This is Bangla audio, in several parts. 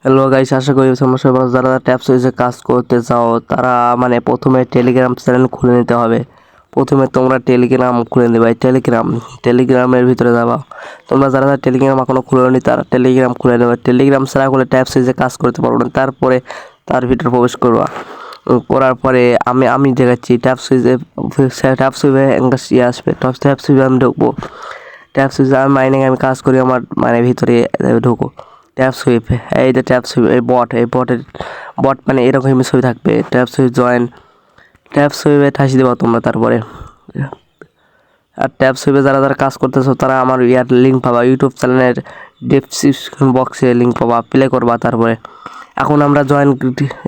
হ্যালো গাইস, আশা করি তোমরা সবাই ভালো। যারা ট্যাপ সুইচে কাজ করতে চাও তারা প্রথমে টেলিগ্রাম চ্যানেল খুলে নিতে হবে। প্রথমে তোমরা টেলিগ্রাম খুলে নেবে। টেলিগ্রামের ভিতরে যাবা। তোমরা যারা টেলিগ্রাম এখনো খুলেনি তারা টেলিগ্রাম খুলে নেবে। টেলিগ্রাম ছাড়া হলে ট্যাপ সুইচে কাজ করতে পারবো না। তারপরে তার ভিতরে প্রবেশ করবা। করার পরে আমি দেখাচ্ছি ট্যাপ সুইচে আসবে। ট্যাপ সুইচে আমি ঢুকবো। ট্যাপ সুইচে আমি কাজ করি, আমার ভিতরে ঢুকো। ট্যাপ সুইপ, এই যে ট্যাপ সুইপ, এই বট এরকমই ছবি থাকবে। ট্যাপ সুইপ জয়েন, ট্যাপ সুইপে ঠাসি দেবা তোমরা। তারপরে আর ট্যাপ সুইপে যারা কাজ করতেছো তারা আমার লিঙ্ক পাবা, ইউটিউব চ্যানেলের ডেসক্রিপশন বক্সে লিঙ্ক পাবা, প্লে করবা। তারপরে এখন আমরা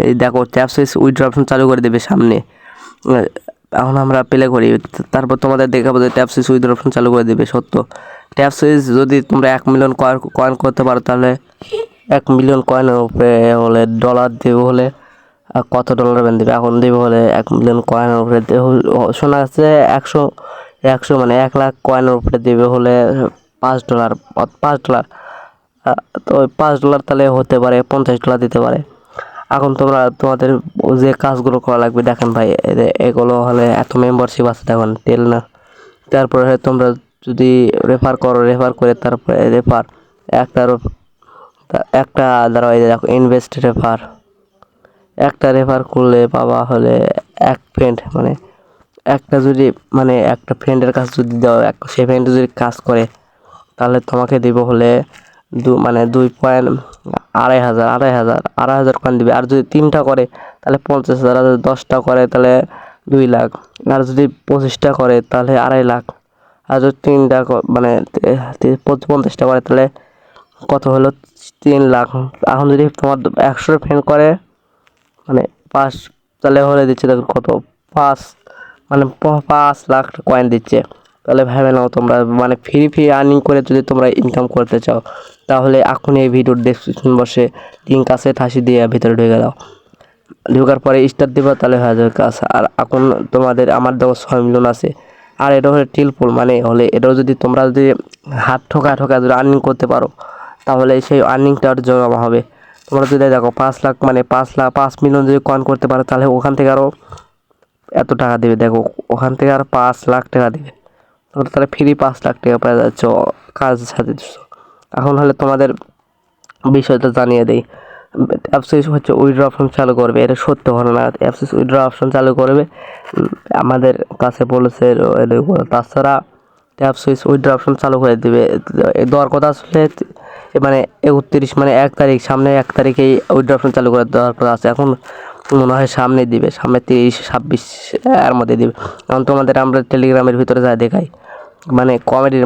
এই দেখো ট্যাপ সুইচ উইথড্র অপশন চালু করে দেবে সামনে। এখন আমরা প্লে করি, তারপর তোমাদের দেখাবো যে ট্যাপ সুইচ উইথড্র অপশন চালু করে দেবে। সত্য, ট্যাপ সুইচ যদি তোমরা 1 মিলিয়ন কয়েন করতে পারো তাহলে 1 মিলিয়ন কয়েনের উপরে হলে ডলার দেবে হলে কত ডলার দেবে। এখন দেবে হলে 1 মিলিয়ন কয়েনের উপরে শোনা যাচ্ছে 100 1 লাখ কয়েনের উপরে দেবে হলে $5। তো ওই $5 তাহলে হতে পারে $50 দিতে পারে। এখন তোমাদের যে কাজগুলো করা লাগবে দেখেন ভাই, এগুলো হলে এত মেম্বারশিপ আছে দেখুন টেল না। তারপরে তোমরা যদি রেফার করে তারপরে একটা দ্বারা দেখো ইনভেস্ট একটা রেফার করলে পাওয়া হলে এক ফ্রেন্ড একটা যদি একটা ফ্রেন্ডের কাছে যদি দাও, সেই ফ্রেন্ড যদি কাজ করে তাহলে তোমাকে দিব হলে 2.2500 কয়েন দিবে। আর যদি 3টা করে তাহলে 50,000, আর যদি 10টা করে তাহলে 2 লাখ, আর যদি 25টা করে তাহলে 2.5 লাখ, আর যদি 3টা 50টা করে তাহলে কত হলো 3 লাখ। এখন যদি তোমার 100 ফ্রেন্ড করে 5 তাহলে হলে দিচ্ছে দেখো কত 5 5 লাখ কয়েন দিচ্ছে। তাহলে ভেবে নাও তোমরা ফ্রি আর্নিং করে যদি তোমরা ইনকাম করতে চাও তাহলে এখনই এই ভিডিওর ডেসক্রিপশন বক্সে লিঙ্ক আছে, ঠাসি দিয়ে ভিতরে ঢুকে দাও। ঢোকার পরে স্টার্ট দিবা, তাহলে হয়ে যাবে কাজ। আর এখন আমার দেখো 6 মিলিয়ন আছে। আর এটা হলে টিলফুল হলে এটাও যদি তোমরা যদি হাত ঠোকা যদি আর্নিং করতে পারো তাহলে সেই আর্নিংটা জমা হবে। তোমরা যদি দেখো 5 লাখ 5 মিলিয়ন যদি কয়েন করতে পারো তাহলে ওখান থেকে আরও এত টাকা দেবে। দেখো ওখান থেকে আর 5 লাখ টাকা দেবে। তোমরা তাহলে ফ্রি 5 লাখ টাকা পেয়ে যাচ্ছ কাজ সাথে। এখন হলে তোমাদের বিষয়টা জানিয়ে দেই। অ্যাপসুইচ হচ্ছে উইথড্র অপশন চালু করবে, এটা সত্য ঘটনা। অ্যাপসুইচ উইথড্র অপশন চালু করবে আমাদের কাছে বলেছে। তাছাড়া অ্যাপসুইচ উইথড্র অপশন চালু করে দেবে। দেওয়ার কথা আসলে 31 1 তারিখ, সামনে 1 তারিখেই উইথড্র অপশন চালু করে দেওয়ার কথা আছে। এখন মনে হয় সামনে দিবে, সামনে 30-26 এর মধ্যে দিবে। এখন তোমাদের আমরা টেলিগ্রামের ভিতরে যা দেখাই কমেডির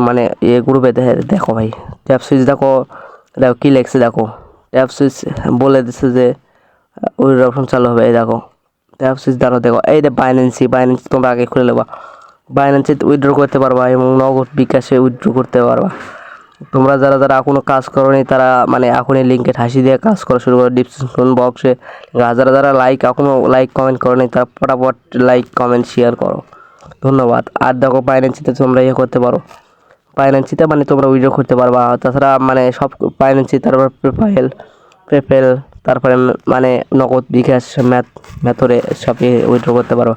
গ্রুপে দেখো ভাই, ট্যাপ সুইচ দেখো কি লেখছে দেখো। ট্যাপ সুইচ বলে দিচ্ছে যে উইথড্র অপশন চালু হবে। এই দেখো ট্যাপ সুইচ দেখো এই যে বাইন্যান্সি তোমরা আগে খুলে নেবা। বাইন্যান্সিতে উইথড্র করতে পারবা এবং নগদ বিকাশে উইথড্র করতে পারবা। তোমরা যারা এখনো কাজ করোনি তারা এখনই লিঙ্কে ঠাসি দিয়ে কাজ করা শুরু করো ডিসক্রিপশন বক্সে। যারা এখনো লাইক কমেন্ট করোনি তারা ফটাফট লাইক কমেন্ট শেয়ার করো। ধন্যবাদ। আর দেখো বাইন্যান্সিতে তোমরা করতে পারো। বাইন্যান্সিতে তোমরা উইথড্র করতে পারবা। তাছাড়া সব বাইন্যান্সি, তারপর পেপেল, তারপরে নগদ বিকাশ মেথডে সবই উইথড্র করতে পারো।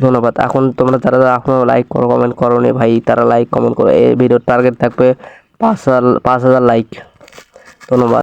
ধন্যবাদ। এখন তোমরা যারা এখনো লাইক কমেন্ট করোনি ভাই তারা লাইক কমেন্ট করো। এই ভিডিওর টার্গেট থাকবে 5,000 লাইক। ধন্যবাদ।